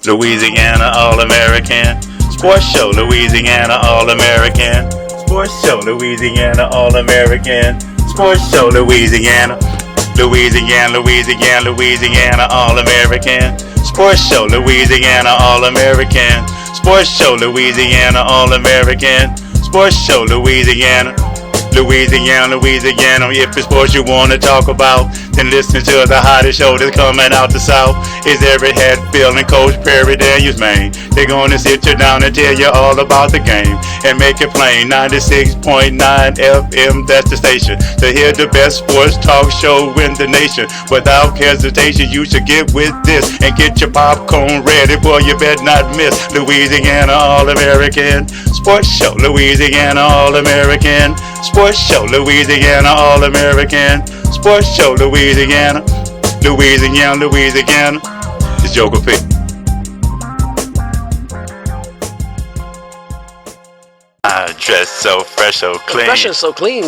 Louisiana All American Sports Show. Louisiana All American Sports Show. Louisiana All American Sports Show. Louisiana All American Sports Show. Louisiana All American Sports Show. Louisiana All American Sports Show. Louisiana. If it's sports you want to talk about, then listen to the hottest show that's coming out the South. It's every Hatfield and Coach Perry Daniels, man. They're going to sit you down and tell you all about the game and make it plain. 96.9 FM, that's the station to hear the best sports talk show in the nation. Without hesitation, you should get with this and get your popcorn ready, boy, you better not miss Louisiana All American Sports Show. Louisiana All American Sports Show. Louisiana All American Sports Show. Louisiana. It's Joker P. I dress so fresh, so clean. Fresh and so clean.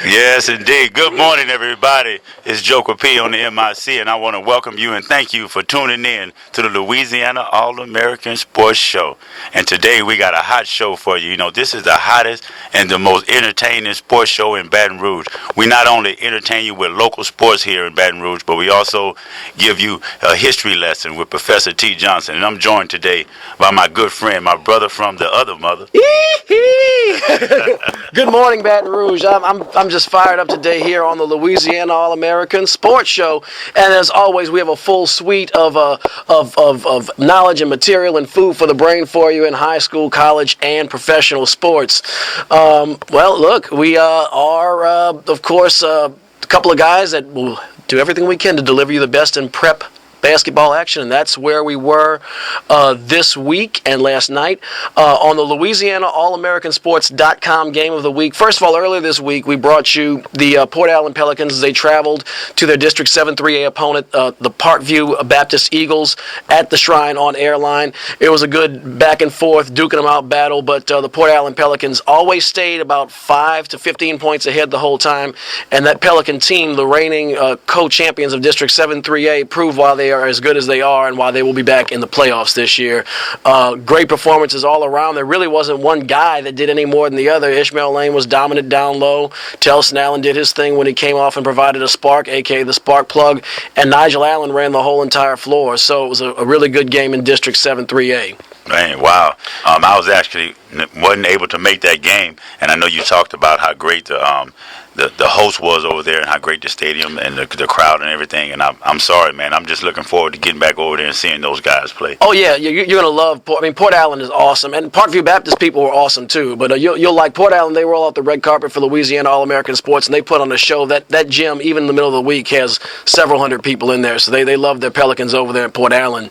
Yes, indeed. Good morning, everybody. It's Joker P on the MIC, and I want to welcome you and thank you for tuning in to the Louisiana All American Sports Show. And today we got a hot show for you. You know, this is the hottest and the most entertaining sports show in Baton Rouge. We not only entertain you with local sports here in Baton Rouge, but we also give you a history lesson with Professor T. Johnson. And I'm joined today by my good friend, my brother from the other mother. Good morning, Baton Rouge. I'm just fired up today here on the Louisiana All American Sports Show, and as always, we have a full suite of knowledge and material and food for the brain for you in high school, college, and professional sports. Well, look, we are of course a couple of guys that will do everything we can to deliver you the best in prep basketball action, and that's where we were this week and last night on the Louisiana All American Sports.com game of the week. First of all, earlier this week we brought you the Port Allen Pelicans as they traveled to their District 7-3A opponent, the Parkview Baptist Eagles, at the Shrine on Airline. It was a good back and forth, duking them out battle, but the Port Allen Pelicans always stayed about 5 to 15 points ahead the whole time, and that Pelican team, the reigning co-champions of District 7-3A, proved why they are as good as they are and why they will be back in the playoffs this year. Great performances all around. There really wasn't one guy that did any more than the other. Ishmael Lane was dominant down low. Telson Allen did his thing when he came off and provided a spark, a.k.a. the spark plug, and Nigel Allen ran the whole entire floor. So it was a really good game in District 7-3A. Man, wow. I wasn't able to make that game, and I know you talked about how great the host was over there and how great the stadium and the crowd and everything, and I'm sorry, man. I'm just looking forward to getting back over there and seeing those guys play. Oh, yeah, you're going to love Port Allen is awesome, and Parkview Baptist people were awesome, too, but you'll like Port Allen. They roll out the red carpet for Louisiana All American Sports, and they put on a show. That gym, even in the middle of the week, has several hundred people in there, so they love their Pelicans over there at Port Allen.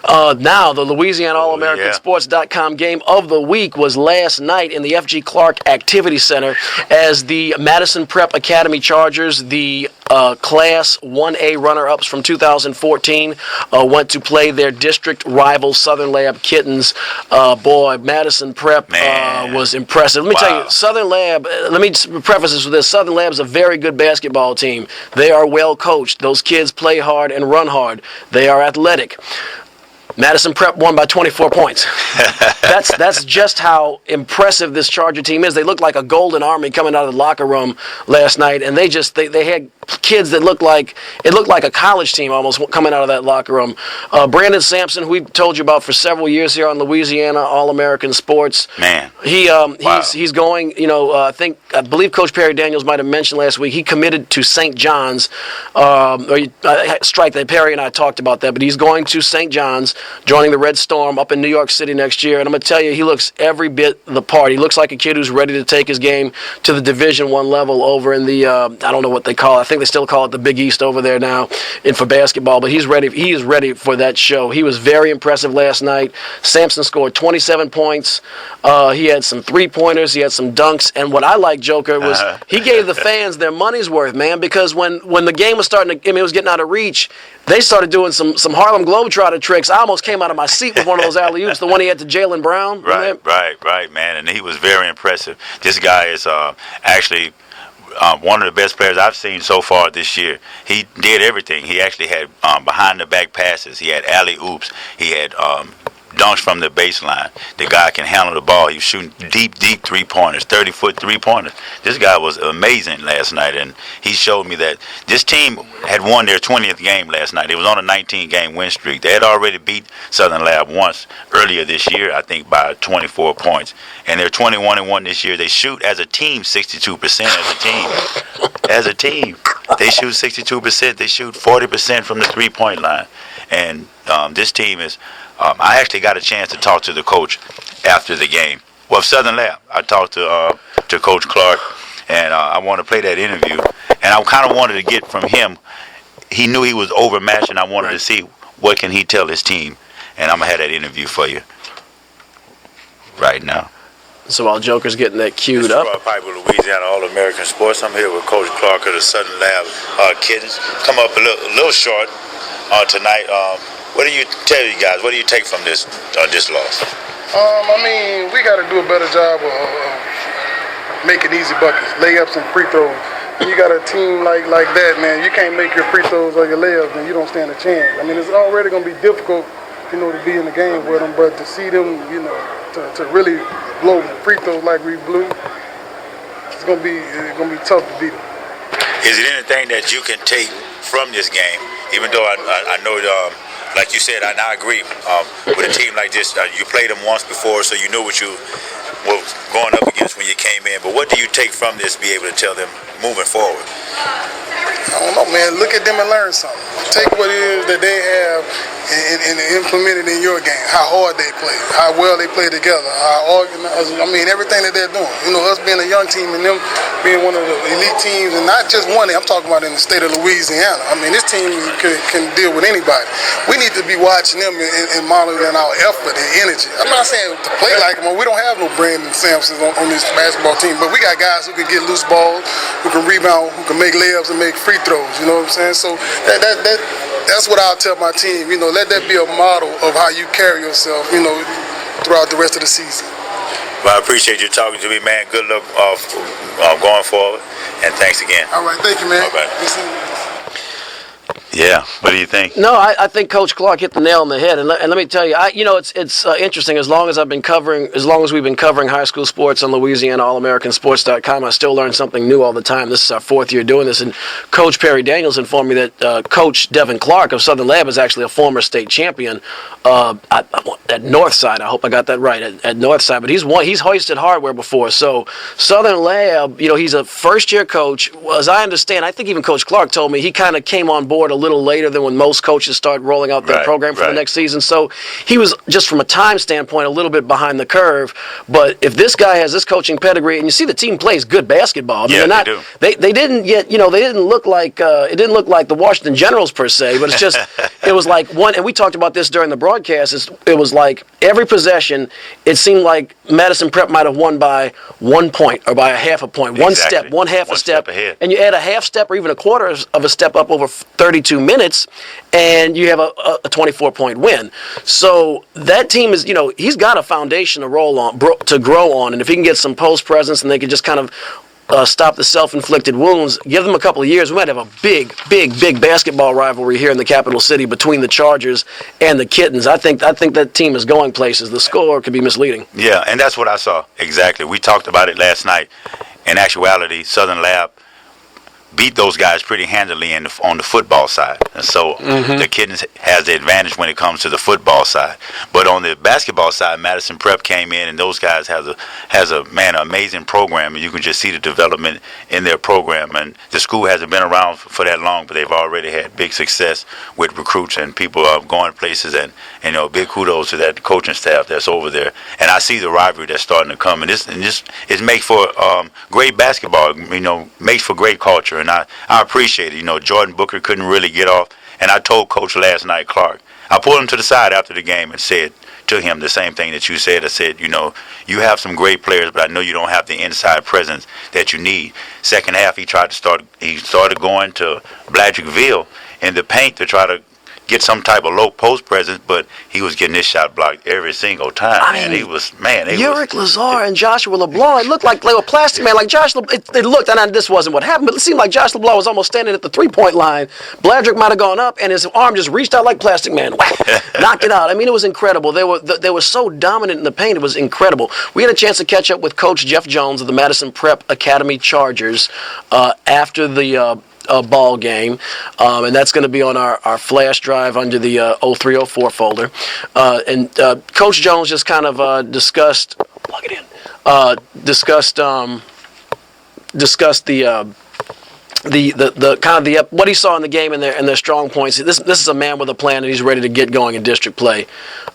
Now, the Louisiana All American Sports.com game of the week was last night in the F.G. Clark Activity Center as the Madison Prep Academy Chargers, the Class 1A runner-ups from 2014, went to play their district rival Southern Lab Kittens. Boy, Madison Prep was impressive. Let me tell you, Southern Lab, let me preface this with this. Southern Lab's a very good basketball team. They are well coached. Those kids play hard and run hard. They are athletic. Madison Prep won by 24 points. That's just how impressive this Charger team is. They look like a golden army coming out of the locker room last night, and they had kids that looked like a college team almost coming out of that locker room. Brandon Sampson, who we've told you about for several years here on Louisiana All American Sports. Man, he's going. I believe Coach Perry Daniels might have mentioned last week he committed to St. John's. Strike that. Perry and I talked about that, but he's going to St. John's, joining the Red Storm up in New York City next year. And I'm going to tell you, he looks every bit the part. He looks like a kid who's ready to take his game to the Division I level over in the I don't know what they call it. I think they still call it the Big East over there now for basketball, but he's ready. He is ready for that show. He was very impressive last night. Sampson scored 27 points. He had some three-pointers. He had some dunks. And what I like, Joker, was he gave the fans their money's worth, man, because when the game was starting to, it was getting out of reach, they started doing some Harlem Globetrotter tricks. I almost came out of my seat with one of those alley-oops, the one he had to Jaylen Brown. Right, man. And he was very impressive. This guy is actually one of the best players I've seen so far this year. He did everything. He actually had behind-the-back passes. He had alley-oops. He had dunks from the baseline. The guy can handle the ball. He was shooting deep three-pointers, 30-foot three-pointers. This guy was amazing last night, and he showed me that this team had won their 20th game last night. It was on a 19-game win streak. They had already beat Southern Lab once earlier this year, I think, by 24 points. And they're 21-1 this year. They shoot as a team 62% as a team. As a team, they shoot 62%. They shoot 40% from the three-point line. And this team is I actually got a chance to talk to the coach after the game. Well, Southern Lab, I talked to Coach Clark, and I want to play that interview. And I kind of wanted to get from him. He knew he was overmatched, and I wanted to see what can he tell his team. And I'm going to have that interview for you right now. So while Joker's getting that queued up. Gerard Piper, Louisiana All American Sports. I'm here with Coach Clark of the Southern Lab Kittens. Come up a little short tonight. What do you tell you guys? What do you take from this loss? I mean, we got to do a better job of making easy buckets, layups and free throws. When you got a team like that, man, you can't make your free throws or your layups, and you don't stand a chance. I mean, it's already going to be difficult, to be in the game with them, but to see them, to really blow free throws like we blew, it's going to be tough to beat them. Is it anything that you can take from this game, even though I know like you said, and I agree, with a team like this, you played them once before, so you knew what you were going up against when you came in. But what do you take from this, be able to tell them moving forward? I don't know, man. Look at them and learn something. Take what it is that they have and implement it in your game. How hard they play, how well they play together, how organized. I mean, everything that they're doing. Us being a young team and them being one of the elite teams, and not just one. I'm talking about in the state of Louisiana. I mean, this team can deal with anybody. We need to be watching them and monitoring our effort and energy. I'm not saying to play like them. We don't have no Brandon Sampsons on this basketball team, but we got guys who can get loose balls, who can rebound, who can make layups and make free throws. You know what I'm saying? So that's what I'll tell my team. Let that be a model of how you carry yourself, throughout the rest of the season. Well, I appreciate you talking to me, man. Good luck going forward, and thanks again. All right, thank you, man. All right. Yeah, what do you think? No, I think Coach Clark hit the nail on the head, and let me tell you, it's interesting. As long as we've been covering high school sports on Louisiana All American Sports.com, I still learn something new all the time. This is our 4th year doing this, and Coach Perry Daniels informed me that Coach Devin Clark of Southern Lab is actually a former state champion at Northside. I hope I got that right at Northside, but he's hoisted hardware before. So Southern Lab, he's a first-year coach. As I understand, I think even Coach Clark told me he kind of came on board a little later than when most coaches start rolling out their program for the next season. So he was, just from a time standpoint, a little bit behind the curve. But if this guy has this coaching pedigree, and you see the team plays good basketball. I mean, they do. They didn't yet, they didn't look like it didn't look like the Washington Generals per se, but it's just it was like one, and we talked about this during the broadcast. It was like every possession, it seemed like Madison Prep might have won by 1 point or by a half a point, one step, one half a step ahead, and you add a half step or even a quarter of a step up over 32 minutes, and you have a 24-point win. So that team is, he's got a foundation to roll on, to grow on, and if he can get some post presence and they can just kind of stop the self-inflicted wounds, give them a couple of years, we might have a big basketball rivalry here in the capital city between the Chargers and the Kittens. I think that team is going places. The score could be misleading. Yeah, and that's what I saw. Exactly. We talked about it last night. In actuality, Southern Lab beat those guys pretty handily on the football side. And so the Kittens has the advantage when it comes to the football side. But on the basketball side, Madison Prep came in, and those guys has an amazing program, and you can just see the development in their program. And the school hasn't been around for that long, but they've already had big success with recruits and people going places. And big kudos to that coaching staff that's over there. And I see the rivalry that's starting to come, and this is makes for great basketball. Makes for great culture. And I appreciate it. Jordan Booker couldn't really get off. And I told Coach last night, Clark, I pulled him to the side after the game and said to him the same thing that you said. I said, you have some great players, but I know you don't have the inside presence that you need. Second half, he started going to Bladrickville in the paint to try to get some type of low post presence, but he was getting his shot blocked every single time. Uric Lazar and Joshua LeBlanc, it looked like they were plastic, man. Like Josh, it looked, and this wasn't what happened, but it seemed like Josh LeBlanc was almost standing at the three-point line. Bladrick might have gone up, and his arm just reached out like Plastic Man. Knocked it out. I mean, it was incredible. They were so dominant in the paint. It was incredible. We had a chance to catch up with Coach Jeff Jones of the Madison Prep Academy Chargers after the ball game, and that's going to be on our flash drive under the 0304 folder. And Coach Jones just kind of discussed the kind of what he saw in the game and their strong points. This is a man with a plan, and he's ready to get going in district play.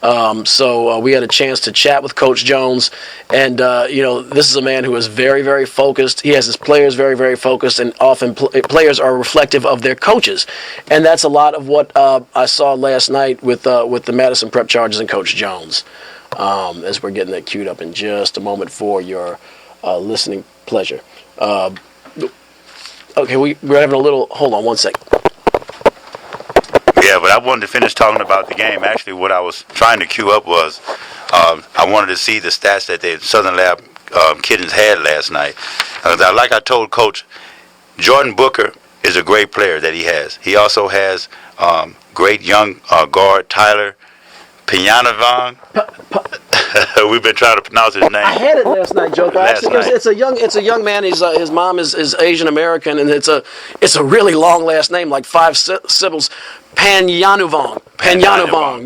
So we had a chance to chat with Coach Jones, and this is a man who is very, very focused. He has his players very, very focused, and often players are reflective of their coaches, and that's a lot of what I saw last night with the Madison Prep Chargers and Coach Jones. As we're getting that queued up in just a moment for your listening pleasure. Okay, we're having a little. Hold on one second. Yeah, but I wanted to finish talking about the game. Actually, what I was trying to queue up was I wanted to see the stats that the Southern Lab Kittens had last night. Like I told Coach, Jordan Booker is a great player that he has. He also has great young guard Tyler Pianavong. We've been trying to pronounce his name. I had it last night, Joker. It's a young man. His mom is Asian American, and it's a really long last name, like 5 syllables. Panyanuvong.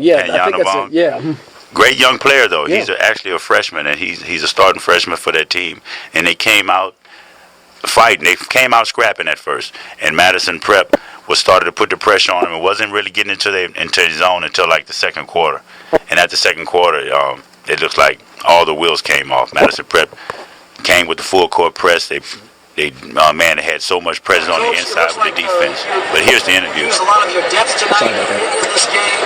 Yeah, I think that's it. Yeah. Great young player though. Yeah. He's actually a freshman, and he's a starting freshman for that team. And they came out fighting. They came out scrapping at first, and Madison Prep was started to put the pressure on him. It wasn't really getting into his zone until like the second quarter. And at the second quarter, it looks like all the wheels came off. Madison Prep came with the full court press. They had so much presence on the inside with the defense. But here's the interview. Use a lot of your depth tonight in this game.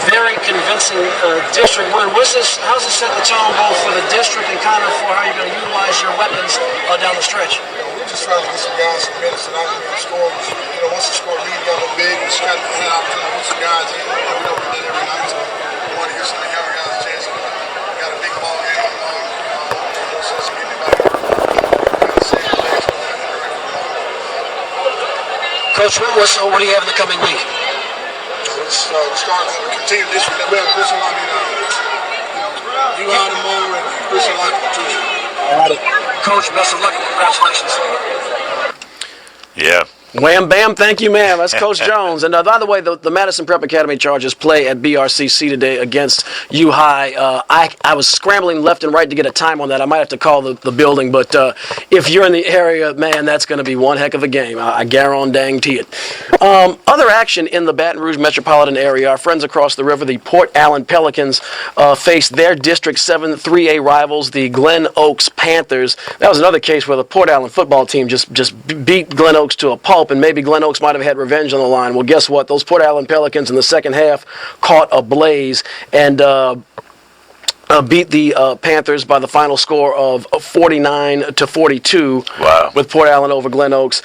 Very convincing district win. How's this set the tone both for the district and kind of for how you're going to utilize your weapons down the stretch? We're just trying to get some guys some minutes and out here score. Once the score lead got a little big, we just got to head out to put some guys in. We know we did every night, so we want to give some of the younger guys a chance. We got a big ball game. So it's getting back. Coach, what do you have in the coming week? We're starting to continue this week. We have Chris and Lonnie you had them over and Chris and Lonnie too. Coach, best of luck and congratulations. Yeah. Wham, bam, thank you, ma'am. That's Coach Jones. And by the way, the Madison Prep Academy Chargers play at BRCC today against U High. I was scrambling left and right to get a time on that. I might have to call the building, but if you're in the area, man, that's going to be one heck of a game. I guarantee it. Other action in the Baton Rouge metropolitan area, our friends across the river, the Port Allen Pelicans, faced their District 7 3A rivals, the Glen Oaks Panthers. That was another case where the Port Allen football team just beat Glen Oaks to a pulp, and maybe Glen Oaks might have had revenge on the line. Well, guess what? Those Port Allen Pelicans in the second half caught a blaze and beat the Panthers by the final score of 49-42. Wow. With Port Allen over Glen Oaks.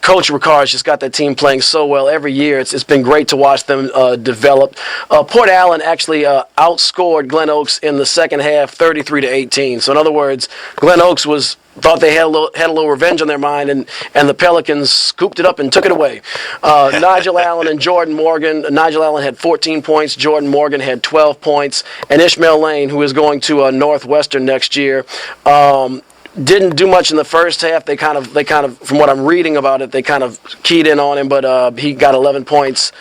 Coach Ricard's just got that team playing so well every year. It's been great to watch them develop. Port Allen actually outscored Glen Oaks in the second half 33-18. So in other words, Glen Oaks thought they had a little revenge on their mind, and the Pelicans scooped it up and took it away. Nigel Allen and Jordan Morgan. Nigel Allen had 14 points. Jordan Morgan had 12 points. And Ishmael Lane, who is going to Northwestern next year, didn't do much in the first half. They kind of, from what I'm reading about it, they kind of keyed in on him, but he got 11 points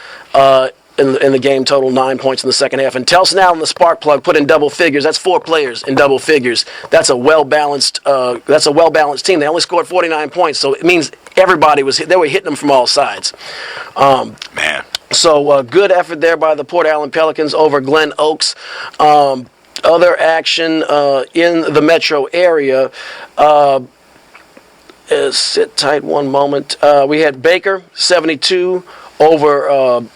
in the game total, 9 points in the second half. And Telson Allen, the spark plug, put in double figures. That's 4 players in double figures. That's a well-balanced team. They only scored 49 points, so it means everybody they were hitting them from all sides. Man. So good effort there by the Port Allen Pelicans over Glen Oaks. Other action in the metro area. Sit tight one moment. We had Baker, 72 over...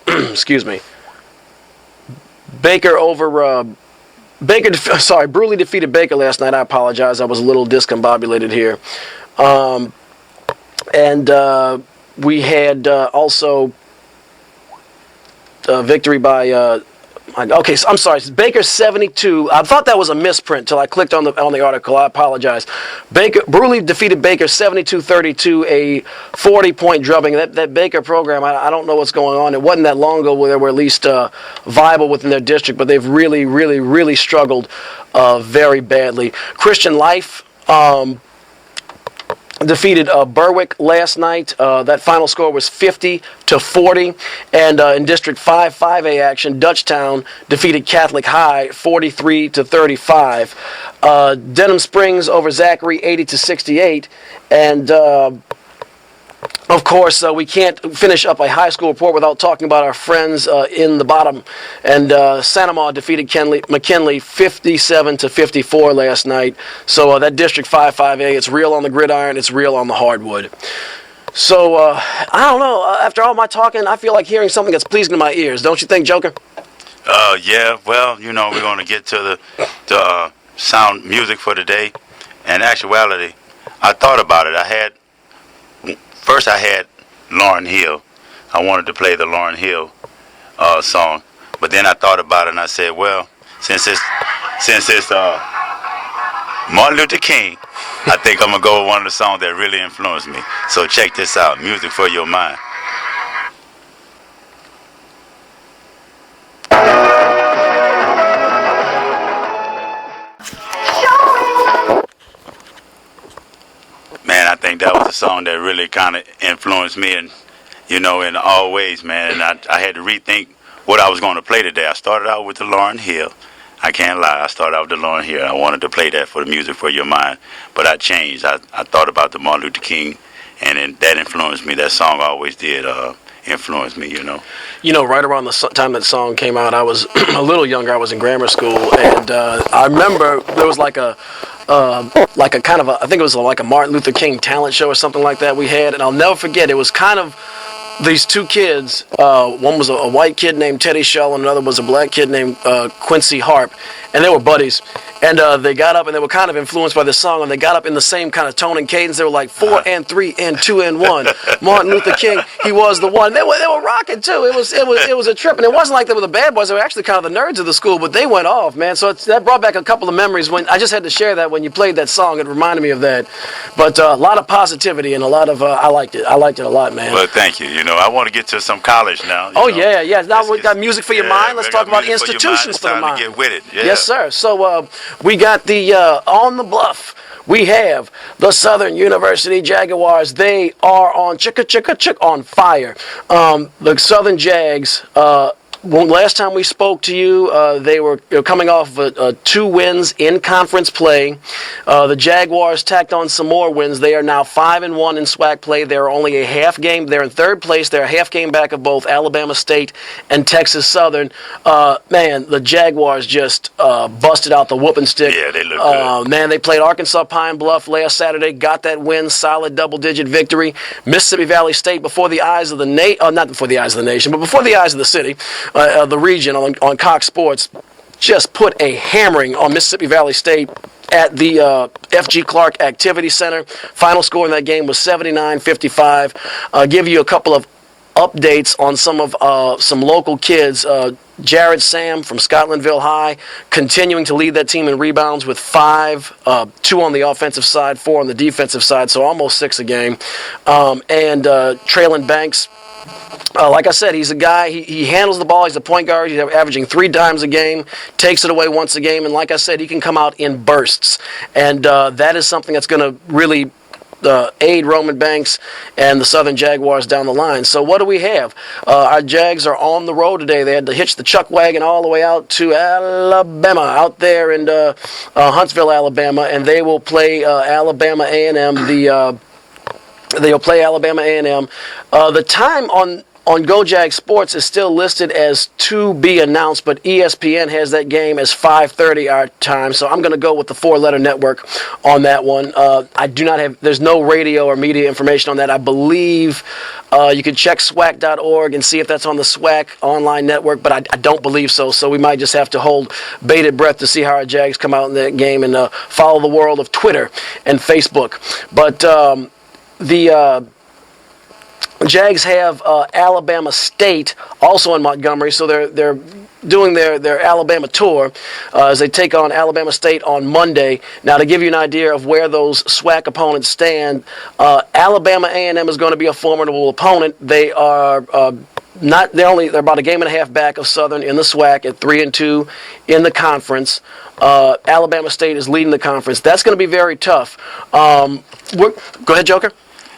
excuse me. Baker over... Brutally defeated Baker last night. I apologize. I was a little discombobulated here. And we had also victory by. Okay, so I'm sorry. Baker 72. I thought that was a misprint till I clicked on the article. I apologize. Bruley defeated Baker 72-32, a 40-point drubbing. That Baker program, I don't know what's going on. It wasn't that long ago where they were at least viable within their district, but they've really, really, really struggled very badly. Christian Life defeated Berwick last night. That final score was 50-40. And in District 5, 5A action, Dutchtown defeated Catholic High 43-35. Denham Springs over Zachary 80-68. And of course, we can't finish up a high school report without talking about our friends in the bottom. And Santa Maud defeated McKinley 57-54 last night. So that District 5, 5A, it's real on the gridiron, it's real on the hardwood. So, I don't know. After all my talking, I feel like hearing something that's pleasing to my ears. Don't you think, Joker? Yeah, well, we're going to get to the sound music for today. In actuality, I thought about it. First I had Lauryn Hill. I wanted to play the Lauryn Hill song, but then I thought about it and I said, well, since it's Martin Luther King, I think I'm gonna go with one of the songs that really influenced me. So check this out, Music for Your Mind. Man, I think that was a song that really kind of influenced me, and in all ways, man. And I had to rethink what I was going to play today. I started out with the Lauryn Hill. I can't lie. I started out with the Lauryn Hill. I wanted to play that for the Music for Your Mind, but I changed. I thought about the Martin Luther King, and then that influenced me. That song always did influence me, right around the time that song came out, I was a little younger. I was in grammar school, and I remember there was like a kind of I think it was like a Martin Luther King talent show or something like that we had, and I'll never forget. It was kind of these two kids. One was a white kid named Teddy Shell, and another was a black kid named Quincy Harp, and they were buddies. And they got up, and they were kind of influenced by this song, and they got up in the same kind of tone and cadence. They were like 4 and 3 and 2 and 1. Martin Luther King, he was the one. They were rocking too. It was a trip, and it wasn't like they were the bad boys. They were actually kind of the nerds of the school, but they went off, man. So that brought back a couple of memories. When I just had to share that when you played that song, it reminded me of that. But a lot of positivity and a lot of I liked it. I liked it a lot, man. Well, thank you. I want to get to some college now. Yeah. Now we got music for your mind. Let's talk about institutions for the mind. To get with it. Yeah. Yes, sir. So we got the on the bluff. We have the Southern University Jaguars. They are on on fire. The Southern Jags. Last time we spoke to you, they were coming off 2 wins in conference play. The Jaguars tacked on some more wins. They are now 5-1 in SWAC play. They're only a half game. They're in third place. They're a half game back of both Alabama State and Texas Southern. Man, the Jaguars just busted out the whooping stick. Yeah, they look good. Man, they played Arkansas Pine Bluff last Saturday. Got that win, solid double-digit victory. Mississippi Valley State, before the eyes of the not before the eyes of the nation, but before the eyes of the city. The region on Cox Sports just put a hammering on Mississippi Valley State at the F.G. Clark Activity Center. Final score in that game was 79-55. I'll give you a couple of updates on some local kids. Jared Sam from Scotlandville High continuing to lead that team in rebounds with 5, 2 on the offensive side, 4 on the defensive side, so almost 6 a game. And Traylon Banks, like I said, he's a guy, he handles the ball, he's a point guard, he's averaging 3 dimes a game, takes it away once a game, and like I said, he can come out in bursts. And that is something that's going to really aid Roman Banks and the Southern Jaguars down the line. So what do we have? Our Jags are on the road today. They had to hitch the chuck wagon all the way out to Alabama, out there in Huntsville, Alabama, and they will play Alabama A&M. They'll play Alabama A&M. The time on Go Jag Sports is still listed as to be announced, but ESPN has that game as 5:30 our time, so I'm going to go with the 4-letter network on that one. I do not have, there's no radio or media information on that. I believe you can check SWAC.org and see if that's on the SWAC online network, but I don't believe so, so we might just have to hold bated breath to see how our Jags come out in that game and follow the world of Twitter and Facebook. But Jags have Alabama State also in Montgomery, so they're doing their Alabama tour as they take on Alabama State on Monday. Now, to give you an idea of where those SWAC opponents stand, Alabama A&M is going to be a formidable opponent. They are they're about a game and a half back of Southern in the SWAC at 3-2 in the conference. Alabama State is leading the conference. That's going to be very tough. Go ahead, Joker.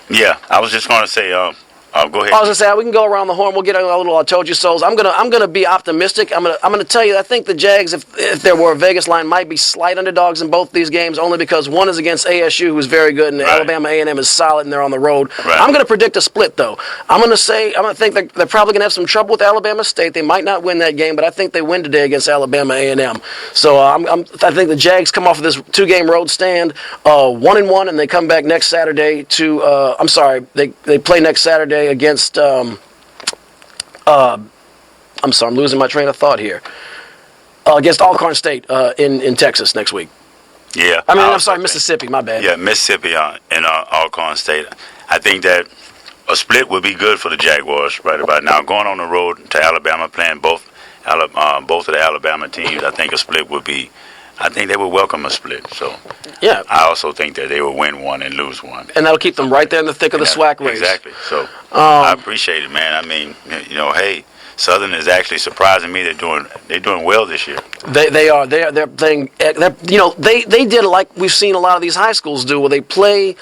Yeah, I was just going to say, go ahead. I was gonna say we can go around the horn. We'll get a little "I told you so." I'm gonna be optimistic. I'm gonna tell you. I think the Jags, if there were a Vegas line, might be slight underdogs in both these games, only because one is against ASU, who's very good, and Alabama A&M is solid, and they're on the road. Right. I'm gonna predict a split, though. I'm gonna think they're probably gonna have some trouble with Alabama State. They might not win that game, but I think they win today against Alabama A&M. So I think the Jags come off of this 2-game road stand, 1-1, and they come back next Saturday to. They play next Saturday against I'm losing my train of thought here. Against Alcorn State in Texas next week. Yeah. Mississippi, my bad. Yeah, Mississippi in Alcorn State. I think that a split would be good for the Jaguars right about now. Going on the road to Alabama, playing both of the Alabama teams, I think a split would be. I think they would welcome a split. So yeah, I also think that they will win one and lose one, and that'll keep them right there in the thick of the SWAC race. Exactly. So I appreciate it, man. I mean, hey, Southern is actually surprising me. They're doing well this year. They are. They're playing. They did like we've seen a lot of these high schools do, where they play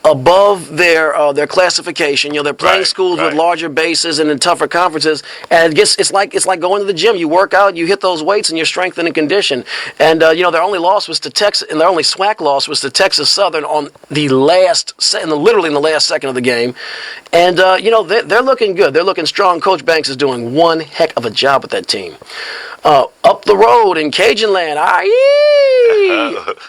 above their classification. They're playing schools with larger bases and in tougher conferences, and it's like going to the gym. You work out, you hit those weights, and you're strengthened and conditioned. And their only loss was to Texas, and their only SWAC loss was to Texas Southern on literally in the last second of the game. And they're looking good. They're looking strong. Coach Banks is doing one heck of a job with that team. Up the road in Cajun Land,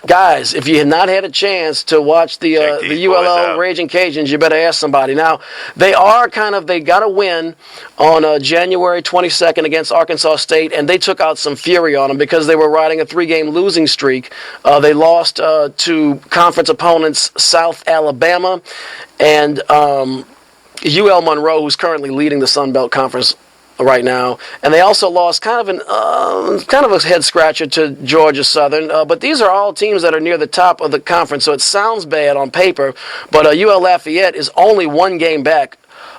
guys, if you have not had a chance to watch the ULL Raging Cajuns, you better ask somebody. Now, they got a win on January 22nd against Arkansas State, and they took out some fury on them because they were riding a 3-game losing streak. They lost to conference opponents South Alabama and UL Monroe, who's currently leading the Sun Belt Conference right now, and they also lost kind of a head scratcher to Georgia Southern. But these are all teams that are near the top of the conference, so it sounds bad on paper. But UL Lafayette is only 1 game back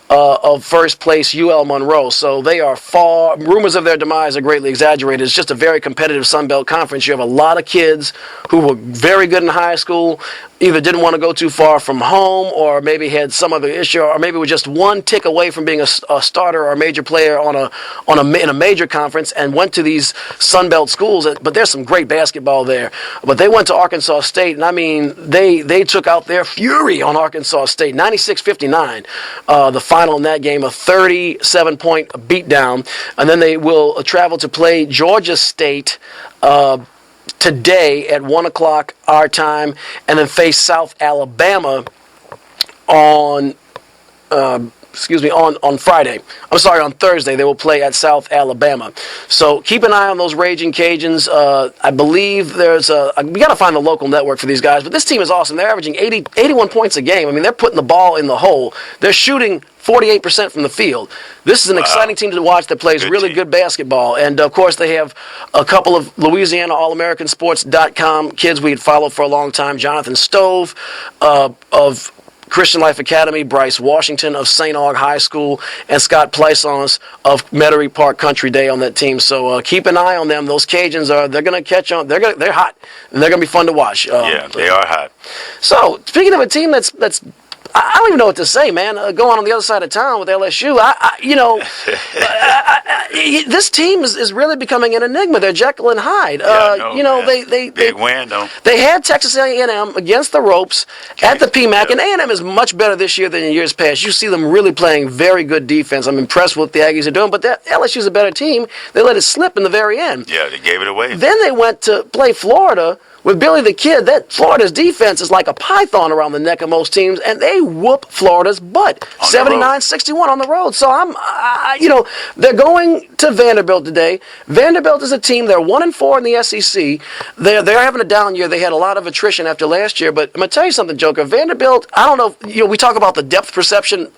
of first place UL Monroe, so they are far. Rumors of their demise are greatly exaggerated. It's just a very competitive Sun Belt Conference. You have a lot of kids who were very good in high school, either didn't want to go too far from home, or maybe had some other issue, or maybe were just one tick away from being a starter or a major player in a major conference, and went to these Sun Belt schools. But there's some great basketball there. But they went to Arkansas State, and I mean they took out their fury on Arkansas State, 96-59. The final in that game, a 37-point beatdown, and then they will travel to play Georgia State today at 1 o'clock our time, and then face South Alabama on Friday. On Thursday. They will play at South Alabama. So keep an eye on those Raging Cajuns. I believe we got to find the local network for these guys, but this team is awesome. They're averaging 81 points a game. I mean, they're putting the ball in the hole. They're shooting 48% from the field. This is an exciting team to watch that plays good basketball. And, of course, they have a couple of Louisiana All American Sports.com kids we had followed for a long time. Jonathan Stove of Christian Life Academy, Bryce Washington of St. Aug High School, and Scott Plaisance of Metairie Park Country Day on that team. So keep an eye on them. Those Cajuns they're going to catch on. They're hot, and they're going to be fun to watch. They are hot. So speaking of a team that's I don't even know what to say, man. Going on the other side of town with LSU, this team is really becoming an enigma. They're Jekyll and Hyde. Big win though. They had Texas A&M against the ropes at the PMAC, and A&M is much better this year than in years past. You see them really playing very good defense. I'm impressed with what the Aggies are doing, but LSU's a better team. They let it slip in the very end. Yeah, they gave it away. Then they went to play Florida, with Billy the Kid, that Florida's defense is like a python around the neck of most teams, and they whoop Florida's butt, 79-61 on the road. So they're going to Vanderbilt today. Vanderbilt is a team. They're 1-4 in the SEC. They're having a down year. They had a lot of attrition after last year. But I'm gonna tell you something, Joker. Vanderbilt. I don't know. We talk about the depth perception.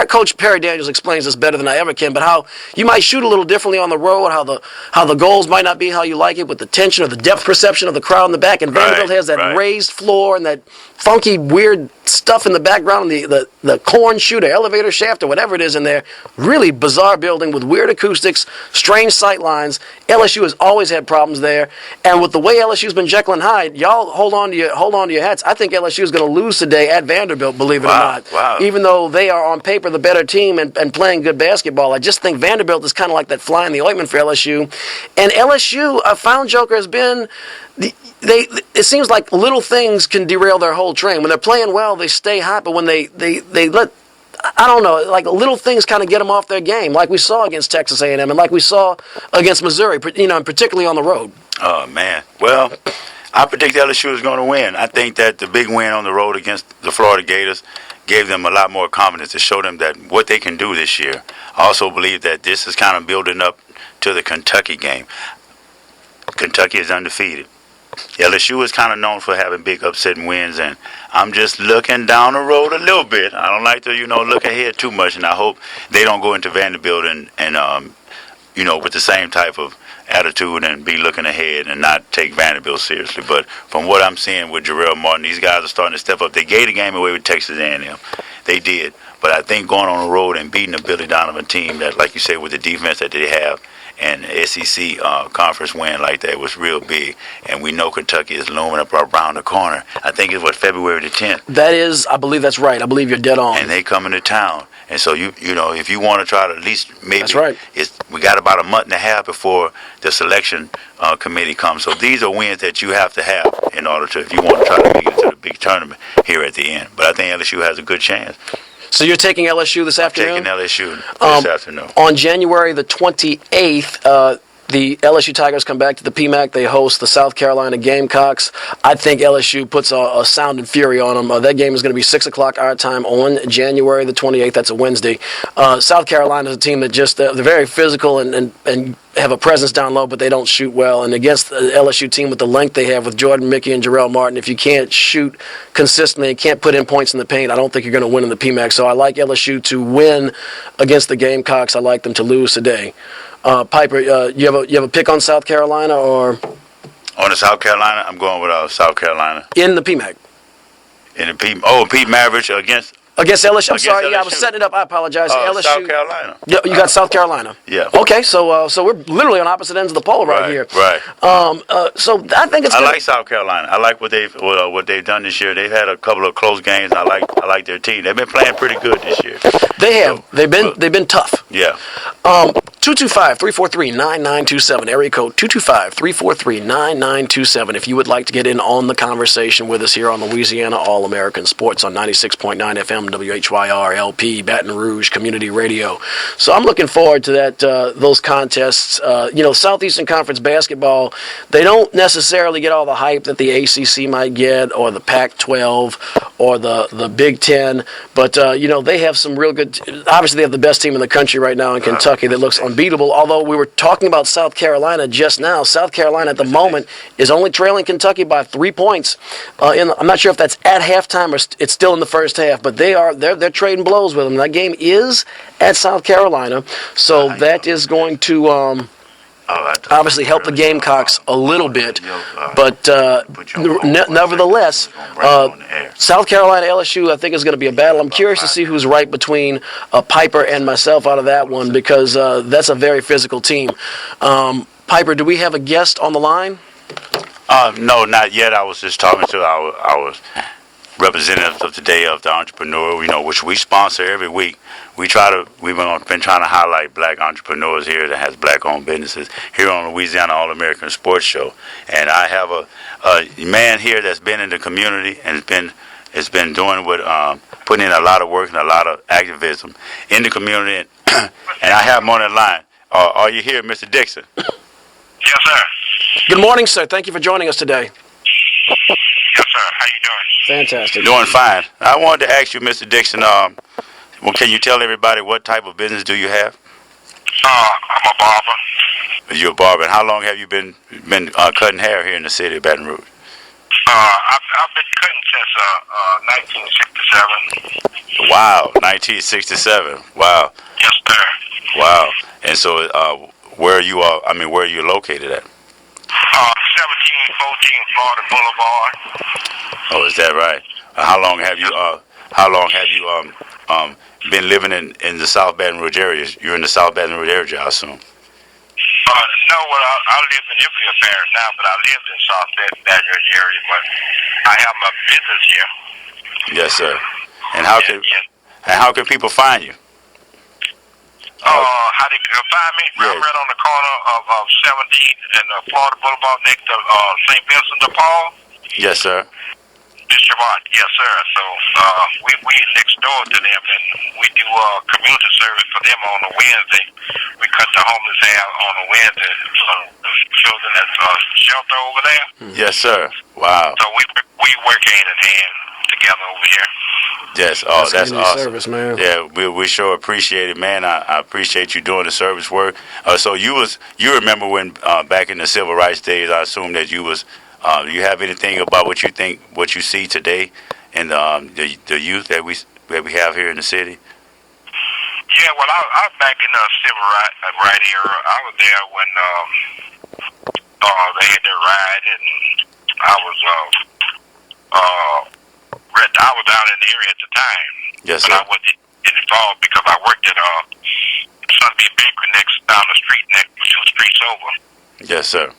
Coach Perry Daniels explains this better than I ever can. But how you might shoot a little differently on the road. How the goals might not be how you like it with the tension or the depth perception of the crowd in the back. And Vanderbilt has that raised floor and that funky, weird stuff in the background, the corn chute or elevator shaft or whatever it is in there. Really bizarre building with weird acoustics, strange sight lines. LSU has always had problems there. And with the way LSU's been Jekyll and Hyde, y'all hold on to your hats. I think LSU is going to lose today at Vanderbilt, believe it or not. Wow. Even though they are on paper the better team and playing good basketball, I just think Vanderbilt is kind of like that fly in the ointment for LSU. And LSU, I found, Joker, has been... it seems like little things can derail their whole train. When they're playing well, they stay hot, but when they let, I don't know, like little things kind of get them off their game, like we saw against Texas A&M and like we saw against Missouri, and particularly on the road. Oh, man. Well, I predict LSU is going to win. I think that the big win on the road against the Florida Gators gave them a lot more confidence to show them that what they can do this year. I also believe that this is kind of building up to the Kentucky game. Kentucky is undefeated. LSU is kind of known for having big upsetting wins, and I'm just looking down the road a little bit. I don't like to, look ahead too much, and I hope they don't go into Vanderbilt and with the same type of attitude and be looking ahead and not take Vanderbilt seriously. But from what I'm seeing with Gerard Martin, these guys are starting to step up. They gave the game away with Texas A&M. They did. But I think going on the road and beating a Billy Donovan team that, like you said, with the defense that they have, and the SEC conference win like that was real big. And we know Kentucky is looming up around the corner. I think it's February the 10th. That is, I believe that's right. I believe you're dead on. And they coming to town. And so if you want to try to at least maybe, that's right. We got about a month and a half before the selection committee comes. So these are wins that you have to have in order to, if you want to try to make it to the big tournament here at the end. But I think LSU has a good chance. So you're taking LSU this afternoon? Taking LSU this afternoon. On January the 28th, the LSU Tigers come back to the PMAC. They host the South Carolina Gamecocks. I think LSU puts a sound and fury on them. That game is going to be 6 o'clock our time on January the 28th. That's a Wednesday. South Carolina is a team that just they're very physical and have a presence down low, but they don't shoot well. And against the LSU team with the length they have with Jordan Mickey and Gerard Martin, if you can't shoot consistently and can't put in points in the paint, I don't think you're going to win in the PMAC. So I like LSU to win against the Gamecocks. I like them to lose today. Piper, you have a pick on South Carolina or? On the South Carolina, I'm going with South Carolina. In the PMAC. In the Pete Maravich against LSU. I'm sorry, I was setting it up. I apologize. LSU. South Carolina. You got South Carolina. Yeah. Okay, so we're literally on opposite ends of the pole right here. Right. So I think it's. I like South Carolina. I like what they've done this year. They've had a couple of close games. I like their team. They've been playing pretty good this year. They have. So, they've been tough. Yeah. 225-343-9927. Area code 225-343-9927. If you would like to get in on the conversation with us here on Louisiana All American Sports on 96.9 FM WHYR LP Baton Rouge Community Radio. So I'm looking forward to those contests. Southeastern Conference basketball, they don't necessarily get all the hype that the ACC might get or the Pac-12 or the Big Ten, but they have some real good. Obviously, they have the best team in the country right now in Kentucky that looks unbeatable. Although we were talking about South Carolina just now, South Carolina at the moment is only trailing Kentucky by 3 points. I'm not sure if that's at halftime or it's still in the first half, but they're trading blows with them. That game is at South Carolina, so that is going to obviously help the Gamecocks a little bit. But nevertheless, South Carolina LSU I think is going to be a battle. I'm curious to see who's right between Piper and myself out of that one because that's a very physical team. Piper, do we have a guest on the line? No, not yet. I was just talking to our representatives of today of the entrepreneur, which we sponsor every week. We've been trying to highlight black entrepreneurs here that has black-owned businesses here on Louisiana All American Sports Show. And I have a man here that's been in the community and has been doing putting in a lot of work and a lot of activism in the community. And I have him on the line. Are you here, Mr. Dixon? Yes, sir. Good morning, sir. Thank you for joining us today. Fantastic. Doing fine. I wanted to ask you, Mr. Dixon, well, can you tell everybody what type of business do you have? I'm a barber. You're a barber. And how long have you been cutting hair here in the city of Baton Rouge? I've been cutting since 1967. Wow, 1967. Wow. Yes, sir. Wow. And so, where are you located at? 1714 Florida Boulevard. Oh, is that right? How long have you been living in the South Baton Rouge area? You're in the South Baton Rouge area, I assume. No, well, I live in Ifley Parish now, but I lived in South Baton Rouge area, but I have my business here. Yes, sir. And how can people find you? How they can find me? Yeah. I'm right on the corner of 17th and Florida Boulevard next to St. Vincent de Paul. Yes, sir. This Gerard, yes, sir. So we next door to them, and we do community service for them on a Wednesday. We cut the homeless hair on a Wednesday for the children at shelter over there. Yes, sir. Wow. So we work hand in hand together over here. Yes. Oh, that's awesome. Service, man. Yeah, we sure appreciate it, man. I appreciate you doing the service work. So you remember when back in the civil rights days? I assume that you was. Do you have anything about what you see today in the youth that we have here in the city? Yeah, well, I was back in the civil right era. I was there when they had their ride, and I was down in the area at the time. Yes, but sir. I wasn't involved because I worked at Sunday Bakery down the street, next 2 streets over. Yes, sir.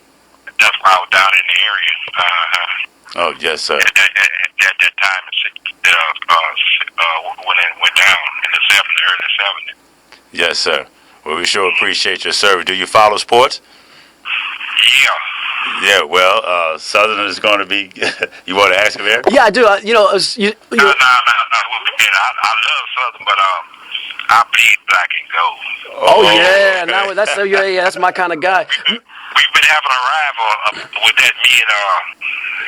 That's why I was down in the area. Oh, yes, sir. At that time, when it went down in the early 70s. Yes, sir. Well, we sure appreciate your service. Do you follow sports? Yeah. Yeah, well, Southern is going to be. You want to ask him there? Yeah, I do. No. I love Southern, but I bleed black and gold. Oh yeah, now that's my kind of guy. We've been having a rival with that me and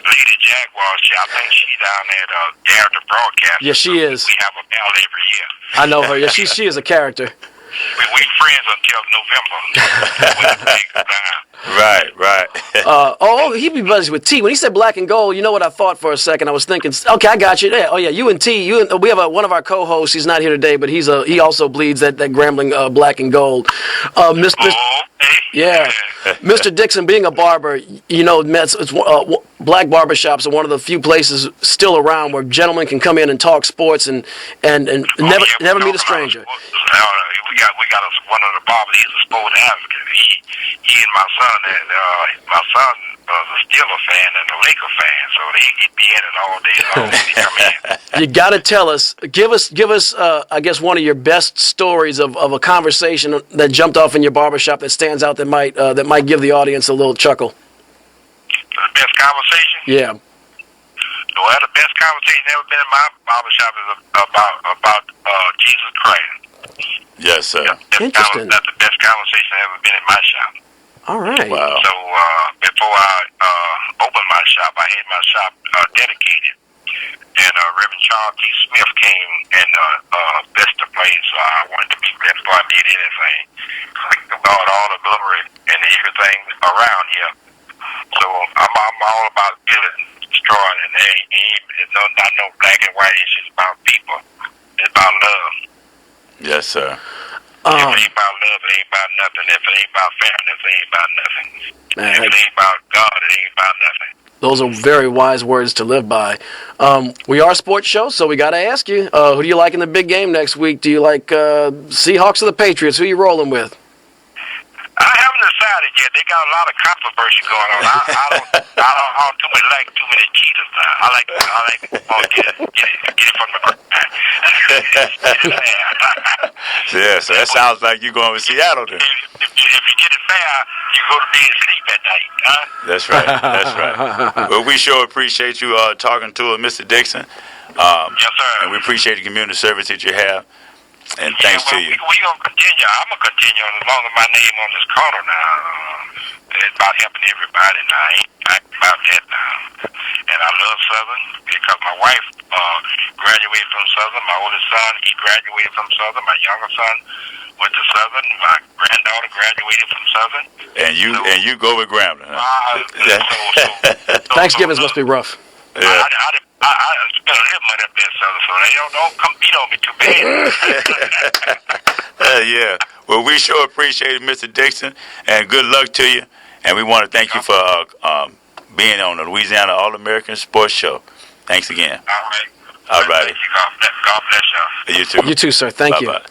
Lady Jaguar. I think she's down there at Gerard the broadcast. Yeah, she is. We have a battle every year. I know her. Yeah, she is a character. We friends until November. When the thing goes down. Right. He'd be buddies with T. When he said black and gold, you know what I thought for a second? I was thinking, okay, I got you. Yeah, oh yeah, you and T. We have one of our co-hosts. He's not here today, but he also bleeds that Grambling black and gold. Yeah, Mr. Dixon, being a barber, you know, black barbershops are one of the few places still around where gentlemen can come in and talk sports and never meet a stranger. We got one of the barbers. He's a sport advocate. He and my son, my son was a Steeler fan and a Laker fan, so he'd be in it all day long when he come in. You got to tell us, give us, I guess one of your best stories of a conversation that jumped off in your barbershop that stands out that might give the audience a little chuckle. The best conversation? Yeah. Well, the best conversation ever been in my barbershop is about Jesus Christ. Yes, sir. Interesting. That's the best conversation ever been in my shop. All right. Wow. So before I opened my shop, I had my shop dedicated, and Reverend Charles T. Smith came and blessed the place. I wanted to be blessed before I did anything. I give God all the glory and everything around here. So I'm all about building, destroying, and it's not no black and white. It's just about people. It's about love. Yes, sir. If it ain't about love, it ain't about nothing. If it ain't about fairness, it ain't about nothing. If it ain't about God, it ain't about nothing. Those are very wise words to live by. We are a sports show, so we got to ask you, who do you like in the big game next week? Do you like Seahawks or the Patriots? Who are you rolling with? I haven't decided yet. They got a lot of controversy going on. I don't like too many cheaters now. I like get it from the ground. Yeah, so that sounds like you're going with Seattle then. If you get it fair, you go to bed and sleep at night. Huh? That's right. That's right. Well, we sure appreciate you talking to us, Mr. Dixon. Yes, sir. And we appreciate the community service that you have. And thanks to you. We're going to continue. I'm going to continue as long as my name on this corner now. It's about helping everybody now. I ain't about that now. And I love love Southern because my wife graduated from Southern. My oldest son, he graduated from Southern. My younger son went to Southern. My granddaughter graduated from Southern. And you go with Grambling, huh? Thanksgivings must be rough. Yeah. I spent a little money up there, Southern, so they don't come beat on me too bad. Yeah. Well, we sure appreciate it, Mr. Dixon, and good luck to you. And we want to thank you for being on the Louisiana All American Sports Show. Thanks again. All right. Thank you. God bless y'all. You too. You too, sir. Thank you. Bye-bye.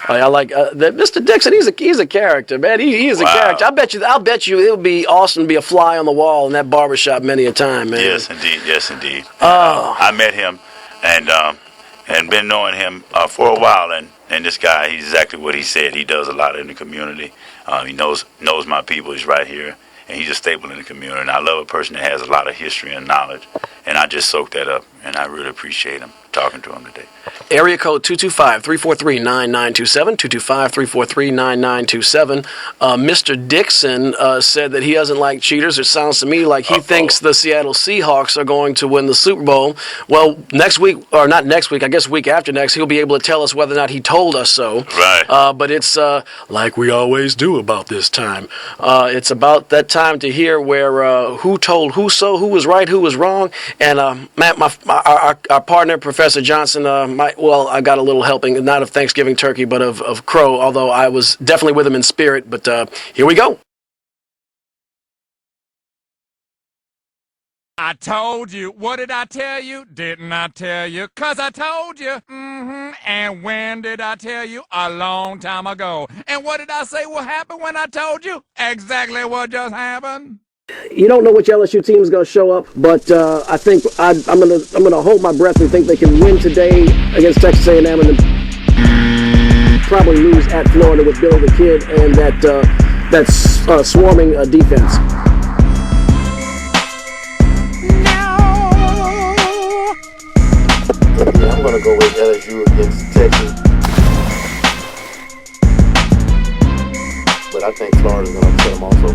I like Mr. Dixon. He's a character, man. He is a character. I'll bet you it would be awesome to be a fly on the wall in that barbershop many a time, man. Yes, indeed. Yes, indeed. I met him and been knowing him for a while, and this guy, he's exactly what he said. He does a lot in the community. He knows my people. He's right here, and he's a staple in the community. And I love a person that has a lot of history and knowledge, and I just soaked that up, and I really appreciate him talking to him today. Area code 225-343-9927, 225-343-9927. Mr. Dixon said that he doesn't like cheaters. It sounds to me like he thinks the Seattle Seahawks are going to win the Super Bowl. Well, next week, or not next week, I guess week after next, he'll be able to tell us whether or not he told us so. Right. But it's like we always do about this time. It's about that time to hear where who told who so, who was right, who was wrong. And Matt, our partner, Professor Johnson, I got a little helping, not of Thanksgiving turkey, but of crow, although I was definitely with him in spirit. But here we go. I told you. What did I tell you? Didn't I tell you? 'Cause I told you. And when did I tell you? A long time ago. And what did I say will happen when I told you? Exactly what just happened. You don't know which LSU team is going to show up, but I think I'm going to hold my breath and think they can win today against Texas A&M and then probably lose at Florida with Billy the Kid and that's swarming defense. Yeah, I'm going to go with LSU against Texas. But I think Florida's going to upset them also.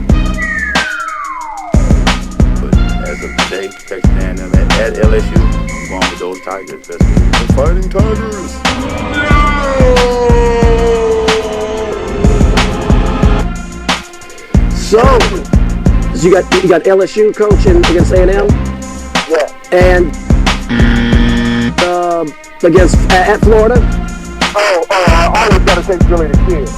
But as of today, Texas A&M at LSU, I'm going with those Tigers. That's the Fighting Tigers. So, you got LSU coaching against A&M? Yeah. And against at Florida? Always got to take Billy the Kid.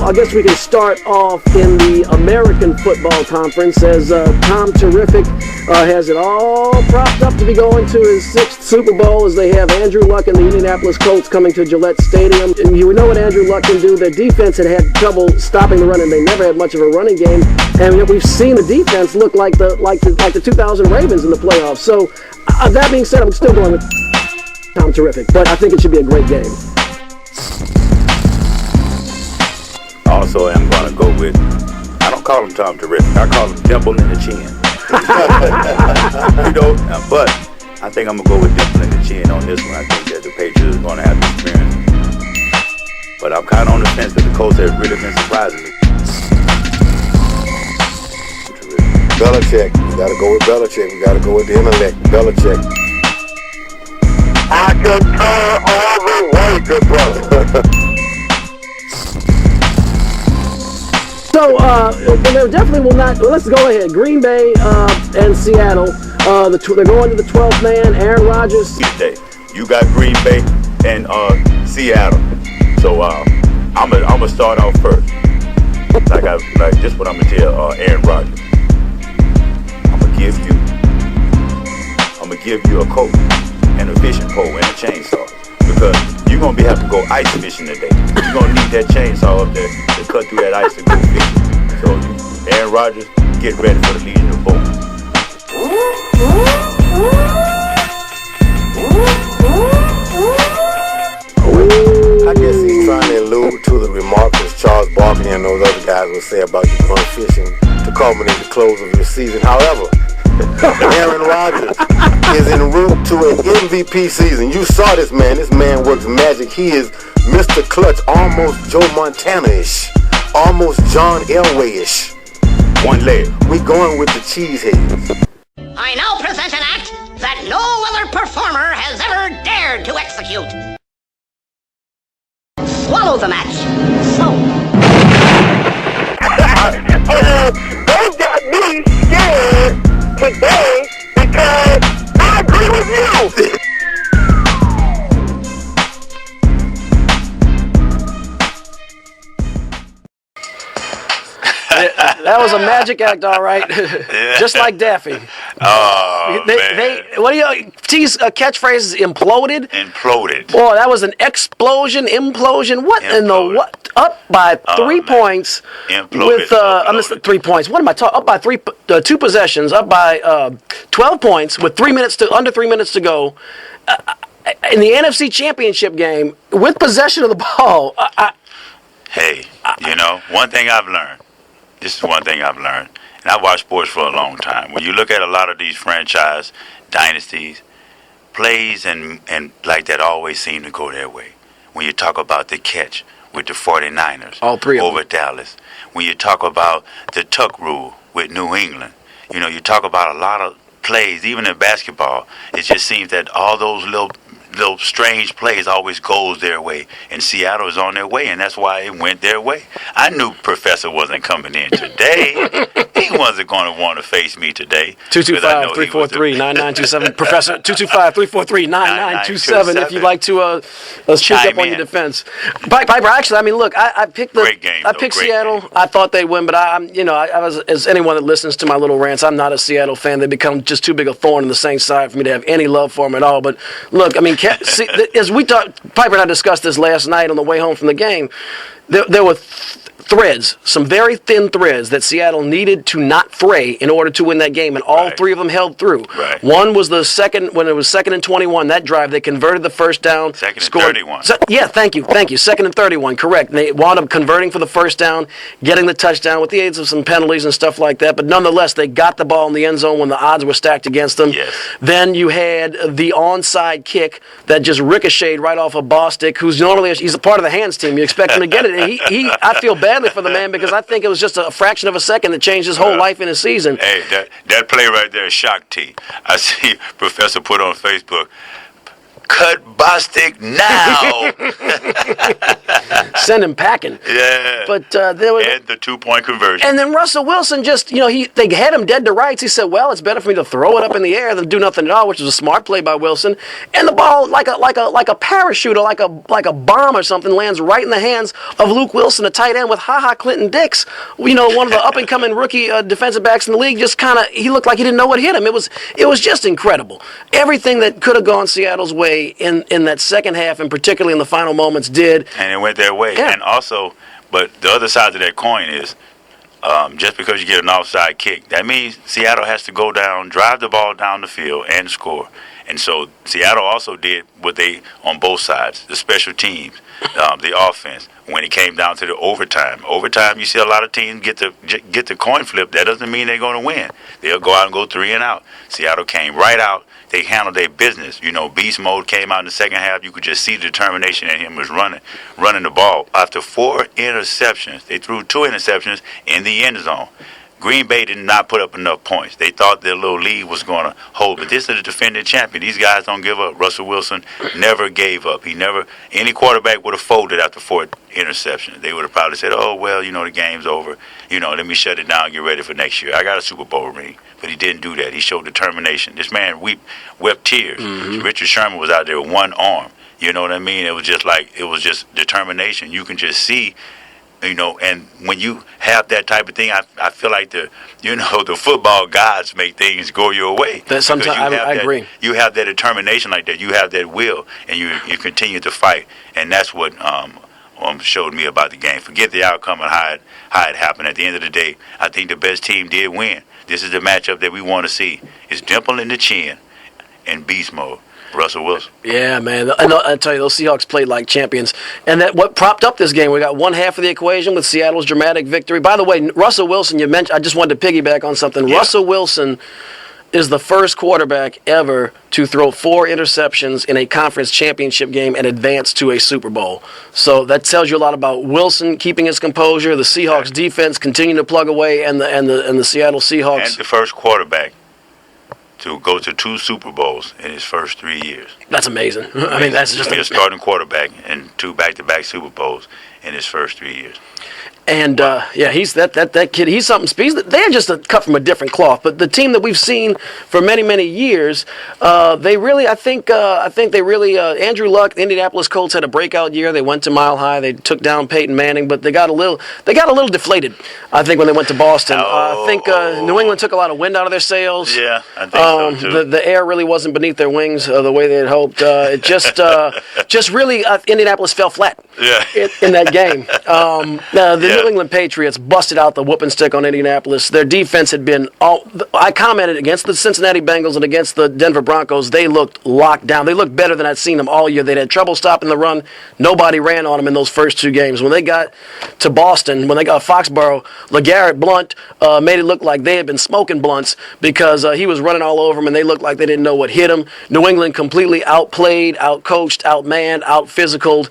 I guess we can start off in the American Football Conference as Tom Terrific has it all propped up to be going to his 6th Super Bowl as they have Andrew Luck and the Indianapolis Colts coming to Gillette Stadium. And you know what Andrew Luck can do. Their defense had trouble stopping the run, and they never had much of a running game. And we've seen the defense look like the 2000 Ravens in the playoffs. So that being said, I'm still going with Tom Terrific, but I think it should be a great game. Also, I'm going to go with, I don't call him Tom Terrific, I call him Dimple in the Chin. But I think I'm going to go with Dimple in the Chin on this one. I think that the Patriots are going to have to experience. But I'm kind of on the fence because the Colts have really been surprising me. Belichick. We got to go with Belichick. We got to go with the intellect. Belichick. I concur all the way, good brother. So, there definitely will not. Well, let's go ahead. Green Bay and Seattle. They're going to the 12th man. Aaron Rodgers. You got Green Bay and Seattle. So I'm gonna start off first. Like this. What I'm gonna tell Aaron Rodgers. I'm gonna give you a coat and a fishing pole and a chainsaw because you're gonna have to go ice fishing today. You're gonna need that chainsaw up there to cut through that ice and go fishing. So Aaron Rodgers, get ready for the Legion of Boom. I guess he's trying to allude to the remarks Charles Barkley and those other guys will say about you going fishing to culminate the close of your season. However, Aaron Rodgers is en route to an MVP season. You saw this man. This man works magic. He is Mr. Clutch, almost Joe Montana-ish, almost John Elway-ish. one leg. We going with the cheeseheads. I now present an act that no other performer has ever dared to execute. Swallow the match. So. They got me scared today because I agree with you. That was a magic act, all right. Just like Daffy. Oh, man. What do you tease catchphrases? Imploded. Imploded. Boy, that was an explosion, implosion. What in the what? Up by 3 points. Imploded. With 3 points. What am I talking? Up by 2 possessions. Up by 12 points with under 3 minutes to go. In the NFC Championship game, with possession of the ball. Hey, one thing I've learned. This is one thing I've learned, and I've watched sports for a long time. When you look at a lot of these franchise dynasties, plays and like that always seem to go their way. When you talk about the catch with the 49ers all three over Dallas, when you talk about the tuck rule with New England, you talk about a lot of plays, even in basketball, it just seems that all those little strange plays always goes their way, and Seattle is on their way, and that's why it went their way. I knew Professor wasn't coming in today. He wasn't going to want to face me today. 225-343-9927. Professor, 225-343-9927 if you'd like to speak up on your defense. Piper, actually, I mean, look, I picked great game, I picked Seattle. Game. I thought they'd win, but I was, as anyone that listens to my little rants, I'm not a Seattle fan. They become just too big a thorn in the Saints' side for me to have any love for them at all. But look, I mean, see, as we talked, Piper and I discussed this last night on the way home from the game. There were threads, some very thin threads that Seattle needed to not fray in order to win that game, and all three of them held through. Right. One was the second, when it was 2nd and 21, that drive, they converted the first down. 2nd and 31. Yeah, thank you. 2nd and 31, correct. They wound up converting for the first down, getting the touchdown with the aids of some penalties and stuff like that, but nonetheless, they got the ball in the end zone when the odds were stacked against them. Yes. Then you had the onside kick that just ricocheted right off of Bostic, who's normally, he's a part of the hands team. You expect him to get it. And I feel badly for the man because I think it was just a fraction of a second that changed his whole life in his season. Hey, that play right there is shock T. I see Professor put on Facebook, cut Bostic now. Send him packing. Yeah. But there was and the 2-point conversion. And then Russell Wilson just, they had him dead to rights. He said, "Well, it's better for me to throw it up in the air than do nothing at all," which was a smart play by Wilson. And the ball, like a parachute or like a bomb or something, lands right in the hands of Luke Wilson, a tight end with Clinton Dix. One of the up and coming rookie defensive backs in the league. Just he looked like he didn't know what hit him. It was just incredible. Everything that could have gone Seattle's way in that second half, and particularly in the final moments, did. And it went their way. Yeah. And also, but the other side of that coin is, just because you get an offside kick, that means Seattle has to go down, drive the ball down the field, and score. And so Seattle also did what they, on both sides, the special teams, the offense, when it came down to the overtime. Overtime, you see a lot of teams get the coin flip. That doesn't mean they're going to win. They'll go out and go 3 and out. Seattle came right out. They handled their business. Beast mode came out in the second half. You could just see the determination in him was running the ball. After 4 interceptions, they threw 2 interceptions in the end zone. Green Bay did not put up enough points. They thought their little lead was going to hold, but this is the defending champion. These guys don't give up. Russell Wilson never gave up. Any quarterback would have folded after 4 interceptions. They would have probably said, "Oh, well, the game's over. Let me shut it down and get ready for next year. I got a Super Bowl ring." But he didn't do that. He showed determination. This man wept tears. Mm-hmm. Richard Sherman was out there with one arm. You know what I mean? It was just determination. You can just see. And when you have that type of thing, I feel like the football gods make things go your way. Sometimes I agree. You have that determination like that. You have that will, and you continue to fight. And that's what showed me about the game. Forget the outcome and how it happened. At the end of the day, I think the best team did win. This is the matchup that we want to see. It's dimple in the chin and beast mode. Russell Wilson. Yeah, man. I tell you, those Seahawks played like champions. And that what propped up this game, we got one half of the equation with Seattle's dramatic victory. By the way, Russell Wilson, you mentioned, I just wanted to piggyback on something. Yeah. Russell Wilson, is the first quarterback ever to throw 4 interceptions in a conference championship game and advance to a Super Bowl. So that tells you a lot about Wilson keeping his composure, the Seahawks defense continuing to plug away, and the Seattle Seahawks. And the first quarterback to go to 2 Super Bowls in his first 3 years. That's amazing. I mean, that's just a starting quarterback and 2 back-to-back Super Bowls in his first 3 years. And he's that kid. He's something. They're just cut from a different cloth. But the team that we've seen for many years, they really, I think they really. Andrew Luck, the Indianapolis Colts had a breakout year. They went to Mile High. They took down Peyton Manning, but they got a little deflated. I think when they went to Boston, I think New England took a lot of wind out of their sails. Yeah, I think so too. The air really wasn't beneath their wings the way they had hoped. It just really Indianapolis fell flat. Yeah. in that game. The New England Patriots busted out the whooping stick on Indianapolis. Their defense had been I commented against the Cincinnati Bengals and against the Denver Broncos. They looked locked down. They looked better than I'd seen them all year. They'd had trouble stopping the run. Nobody ran on them in those first 2 games. When they got to Boston, when they got Foxborough, LeGarrette Blount made it look like they had been smoking blunts because he was running all over them and they looked like they didn't know what hit them. New England completely outplayed, outcoached, outmanned, outphysicaled,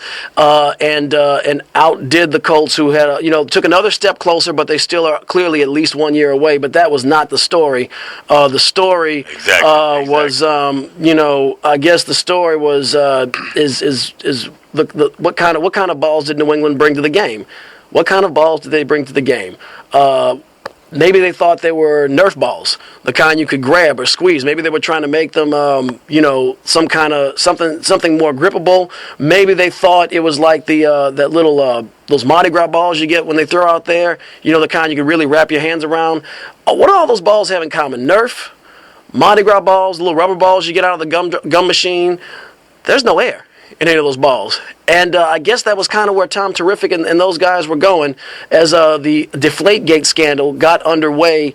and outdid the Colts, who had took another step closer, but they still are clearly at least 1 year away. But that was not the story. The story was, I guess the story was what kind of balls did New England bring to the game? What kind of balls did they bring to the game? Maybe they thought they were Nerf balls, the kind you could grab or squeeze. Maybe they were trying to make them, some kind of something more grippable. Maybe they thought it was like that little those Mardi Gras balls you get when they throw out there. The kind you could really wrap your hands around. What do all those balls have in common? Nerf, Mardi Gras balls, little rubber balls you get out of the gum machine. There's no air in any of those balls. And I guess that was kind of where Tom Terrific and those guys were going as the deflate-gate scandal got underway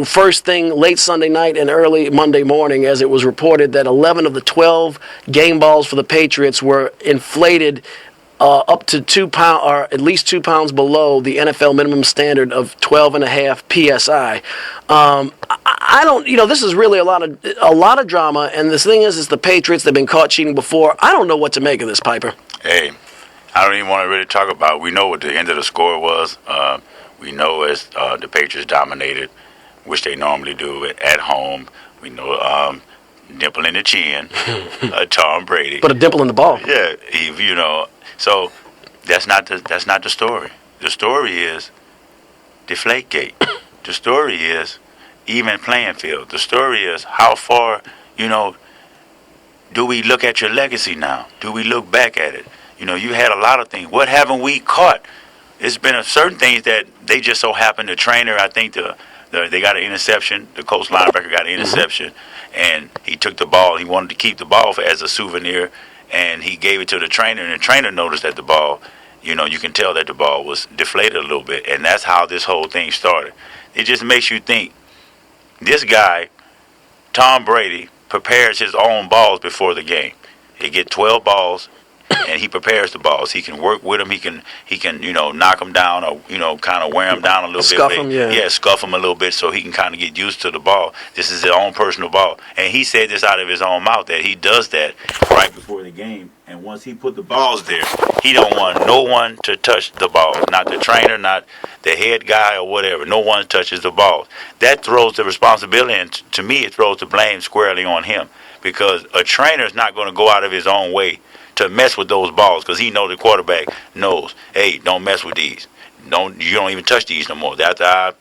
first thing late Sunday night and early Monday morning, as it was reported that 11 of the 12 game balls for the Patriots were inflated up to 2 pounds, or at least 2 pounds below the NFL minimum standard of 12.5 psi. I don't, this is really a lot of drama, and this thing is the Patriots. They've been caught cheating before. I don't know what to make of this, Piper. Hey, I don't even want to really talk about it. We know what the end of the score was. We know as the Patriots dominated, which they normally do at home. We know dimple in the chin, Tom Brady. But a dimple in the ball. Yeah, so that's not the story. The story is deflate-gate. The story is even playing field. The story is how far, do we look at your legacy now? Do we look back at it? You had a lot of things. What haven't we caught? It's been certain things that they just so happened. The trainer, I think they got an interception. The Colts linebacker got an interception, and he took the ball. He wanted to keep the ball as a souvenir, and he gave it to the trainer, and the trainer noticed that the ball, you can tell that the ball was deflated a little bit, and that's how this whole thing started. It just makes you think, this guy, Tom Brady, prepares his own balls before the game. He get 12 balls, and he prepares the balls. He can work with them. He can knock them down or, kind of wear them down a little scuff bit. Them, yeah, scuff them a little bit so he can kind of get used to the ball. This is his own personal ball. And he said this out of his own mouth, that he does that right before the game. And once he put the balls there, he don't want no one to touch the ball. Not the trainer, not the head guy or whatever. No one touches the ball. That throws the responsibility, and to me, it throws the blame squarely on him. Because a trainer is not going to go out of his own way to mess with those balls, because he knows the quarterback knows, hey, don't mess with these. You don't even touch these no more. After I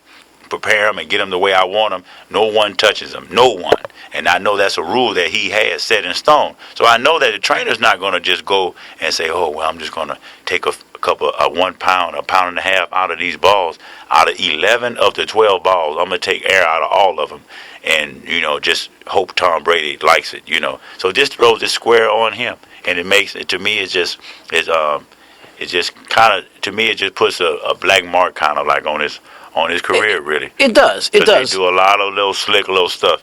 prepare them and get them the way I want them, no one touches them. No one. And I know that's a rule that he has set in stone. So I know that the trainer's not going to just go and say, oh, well, I'm just going to take a 1 pound, 1.5 pounds out of these balls. Out of 11 of the 12 balls, I'm going to take air out of all of them. And, just hope Tom Brady likes it, So this throws it square on him. And it makes it, to me, it just puts a black mark kind of like on his career, really. It does. It does. They do a lot of little slick little stuff.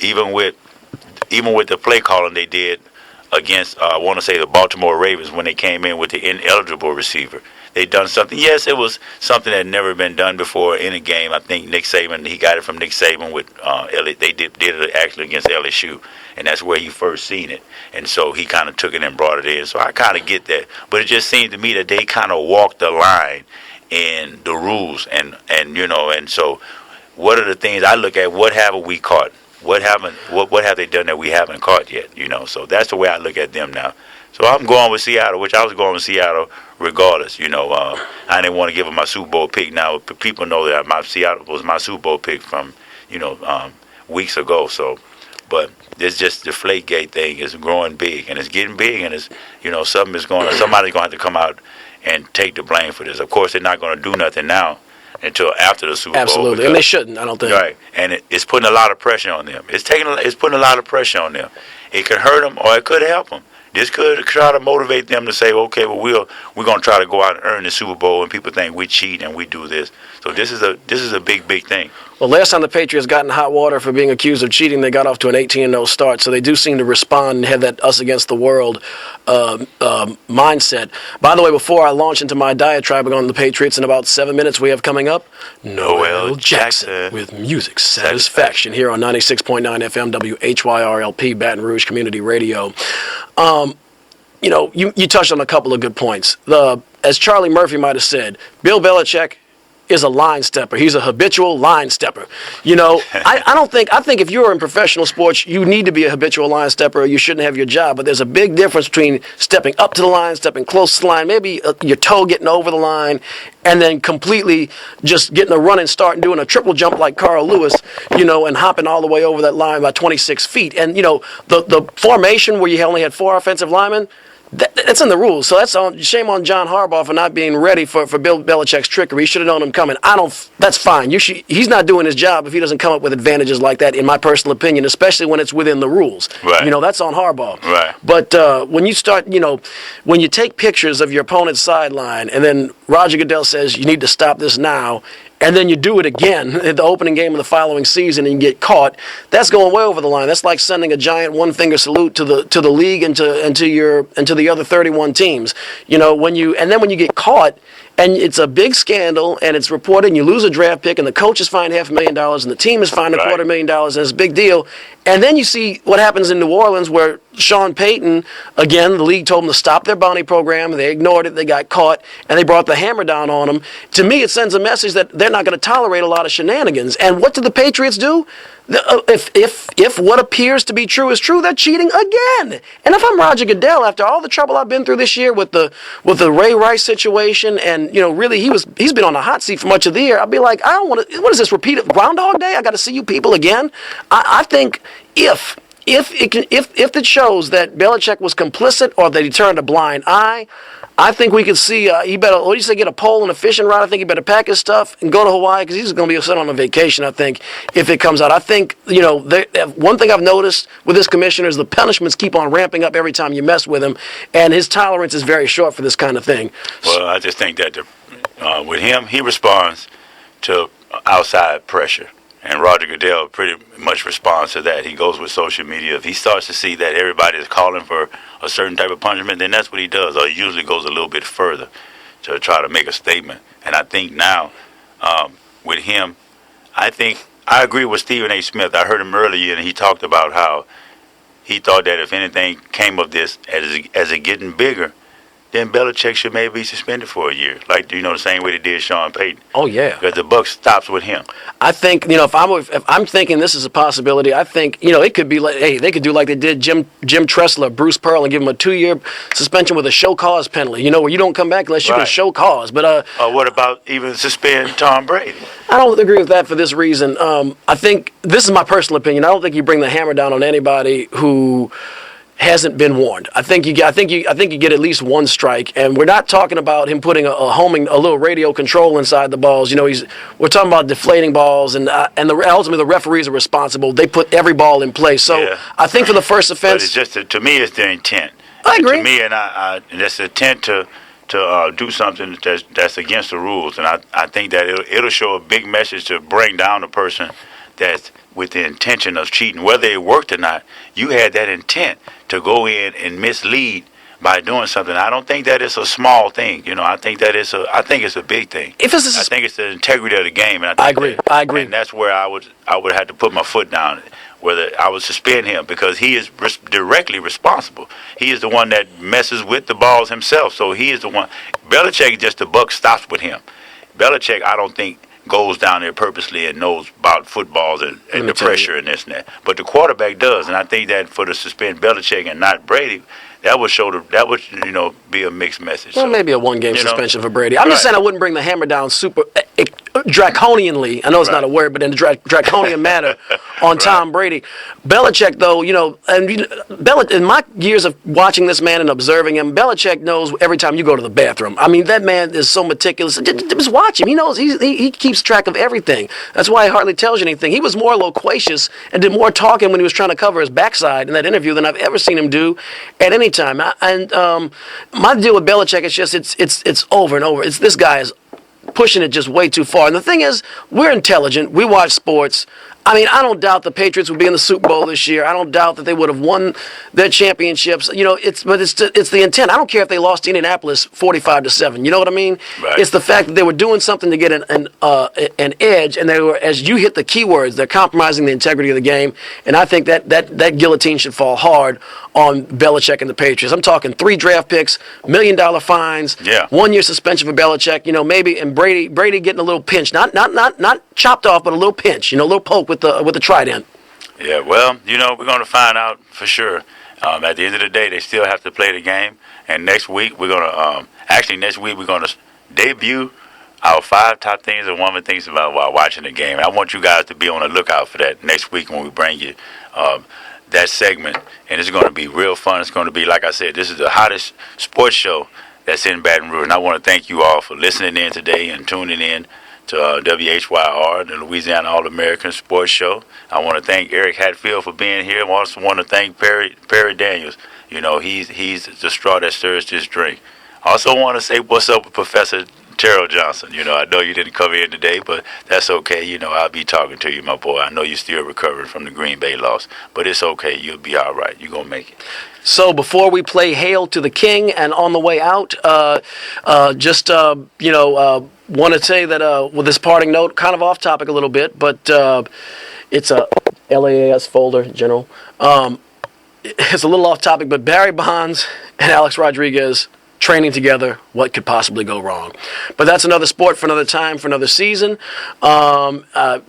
Even with the play calling they did against, I want to say, the Baltimore Ravens when they came in with the ineligible receiver. they done something. Yes, it was something that had never been done before in a game. I think Nick Saban, he got it from Nick Saban with they did it actually against LSU, and that's where he first seen it. And so he kind of took it and brought it in. So I kind of get that. But it just seemed to me that they kind of walked the line in the rules. And so what are the things I look at? What haven't we caught? What have they done that we haven't caught yet? So that's the way I look at them now. So I'm going with Seattle, which I was going with Seattle regardless. I didn't want to give them my Super Bowl pick. Now people know that Seattle was my Super Bowl pick from weeks ago. So, but this just deflate-gate thing is growing big, and it's getting big, and it's somebody's going to have to come out and take the blame for this. Of course, they're not going to do nothing now until after the Super Bowl. Absolutely, and they shouldn't, I don't think. Right, and it's putting a lot of pressure on them. It's putting a lot of pressure on them. It could hurt them or it could help them. This could try to motivate them to say, okay, well, we're going to try to go out and earn the Super Bowl, and people think we cheat and we do this. So this is a big thing. Well, last time the Patriots got in hot water for being accused of cheating, they got off to an 18-0 start. So they do seem to respond and have that us against the world mindset. By the way, before I launch into my diatribe on the Patriots in about 7 minutes, we have coming up Noel Jackson with Music Satisfaction here on 96.9 FM WHYRLP Baton Rouge Community Radio. You touched on a couple of good points. As Charlie Murphy might have said, Bill Belichick is a line stepper. He's a habitual line stepper. I think if you're in professional sports, you need to be a habitual line stepper or you shouldn't have your job. But there's a big difference between stepping up to the line, stepping close to the line, maybe your toe getting over the line, and then completely just getting a running start and doing a triple jump like Carl Lewis, and hopping all the way over that line by 26 feet. And, the formation where you only had 4 offensive linemen, that's in the rules. So shame on John Harbaugh for not being ready for Bill Belichick's trickery. He should have known him coming. That's fine. He's not doing his job if he doesn't come up with advantages like that, in my personal opinion, especially when it's within the rules. Right. That's on Harbaugh. Right. But when you start, when you take pictures of your opponent's sideline and then Roger Goodell says you need to stop this now, and then you do it again at the opening game of the following season and you get caught, that's going way over the line. That's like sending a giant one-finger salute to the league and to the other 31 teams. When you get caught and it's a big scandal and it's reported and you lose a draft pick and the coach is fined $500,000 and the team is fined $250,000 and it's a big deal. And then you see what happens in New Orleans where Sean Payton, again, the league told them to stop their bounty program. They ignored it. They got caught, and they brought the hammer down on them. To me, it sends a message that they're not going to tolerate a lot of shenanigans. And what did the Patriots do? If what appears to be true is true, they're cheating again. And if I'm Roger Goodell, after all the trouble I've been through this year with the Ray Rice situation, and really he's been on the hot seat for much of the year, I'll be like, I don't want to. What is this, repeated Groundhog Day? I got to see you people again. I think if it shows that Belichick was complicit or that he turned a blind eye, I think we could see he better, what do you say, get a pole and a fishing rod. I think he better pack his stuff and go to Hawaii because he's going to be sent on a vacation, I think, if it comes out. I think, one thing I've noticed with this commissioner is the punishments keep on ramping up every time you mess with him, and his tolerance is very short for this kind of thing. Well, I just think that with him, he responds to outside pressure. And Roger Goodell pretty much responds to that. He goes with social media. If he starts to see that everybody is calling for a certain type of punishment, then that's what he does. Or he usually goes a little bit further to try to make a statement. And I think now, with him, I agree with Stephen A. Smith. I heard him earlier, and he talked about how he thought that if anything came of this as it getting bigger, then Belichick should maybe be suspended for a year, like the same way they did Sean Payton. Oh yeah, because the buck stops with him. I think if I'm thinking this is a possibility, I think it could be like, hey, they could do like they did Jim Tressler, Bruce Pearl, and give him a 2-year suspension with a show cause penalty. Where you don't come back unless you can show cause. But what about even suspend Tom Brady? I don't agree with that for this reason. I think this is my personal opinion. I don't think you bring the hammer down on anybody who hasn't been warned. I think you get at least one strike, and we're not talking about him putting a little radio control inside the balls. We're talking about deflating balls, and ultimately the referees are responsible. They put every ball in place. So yeah. I think for the first offense, but it's just to me, it's the intent. I agree. To me, and that's the intent to do something that's against the rules, and I think that it'll show a big message to bring down the person that's with the intention of cheating, whether it worked or not. You had that intent to go in and mislead by doing something. I don't think that it's a small thing. I think that I think it's a big thing. I think it's the integrity of the game. And I agree. I agree. And that's where I would have to put my foot down, whether I would suspend him, because he is directly responsible. He is the one that messes with the balls himself. So he is the one. Belichick, just the buck stops with him. Belichick, I don't think, goes down there purposely and knows about footballs and the pressure and this and that. But the quarterback does, and I think that for the suspend Belichick and not Brady, that would be a mixed message. Well, maybe a one-game suspension for Brady. I'm just saying I wouldn't bring the hammer down super draconianly. I know it's not a word, but in a draconian manner on Tom Brady. Belichick, though, in my years of watching this man and observing him, Belichick knows every time you go to the bathroom. I mean, that man is so meticulous. Just watch him. He knows. He keeps track of everything. That's why he hardly tells you anything. He was more loquacious and did more talking when he was trying to cover his backside in that interview than I've ever seen him do at any time. My deal with Belichick is just it's over and over. This guy is pushing it just way too far. And the thing is, we're intelligent. We watch sports. I mean, I don't doubt the Patriots would be in the Super Bowl this year. I don't doubt that they would have won their championships. It's the intent. I don't care if they lost to Indianapolis 45-7. You know what I mean? Right. It's the fact that they were doing something to get an edge, and they were, as you hit the keywords, they're compromising the integrity of the game. And I think that guillotine should fall hard on Belichick and the Patriots. I'm talking 3 draft picks, $1 million fines, 1 year suspension for Belichick. Maybe, and Brady getting a little pinch, not chopped off, but a little pinch. A little poke with the trident. Yeah, well, we're going to find out for sure. At the end of the day, they still have to play the game. And next week we're going to debut our 5 top things that woman thinks about while watching the game. And I want you guys to be on the lookout for that next week when we bring you that segment. And it's going to be real fun. It's going to be, like I said, this is the hottest sports show that's in Baton Rouge. And I want to thank you all for listening in today and tuning in to WHYR, the Louisiana All American Sports Show. I want to thank Eric Hatfield for being here. I also want to thank Perry Daniels. He's the straw that stirs this drink. I also want to say what's up with Professor Terrell Johnson. I know you didn't come in today, but that's okay. I'll be talking to you, my boy. I know you're still recovering from the Green Bay loss, but it's okay. You'll be all right. You're going to make it. So before we play Hail to the King and on the way out, want to say that with this parting note, kind of off topic a little bit, but it's a LAAS folder in general. It's a little off topic, but Barry Bonds and Alex Rodriguez training together, what could possibly go wrong? But that's another sport for another time, for another season. For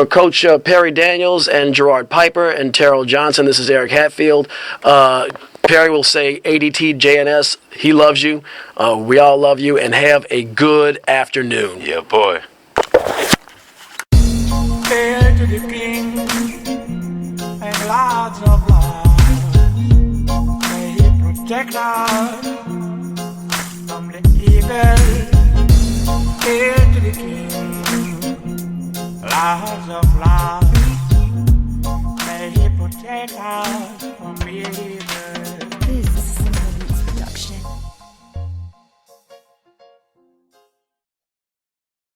Coach Perry Daniels and Gerard Piper and Terrell Johnson, this is Eric Hatfield. Perry will say ADT JNS, he loves you. We all love you, and have a good afternoon. Yeah, boy. Hail to the King and lots of love. May he protect us from the evil. Hail to the King, lots of love.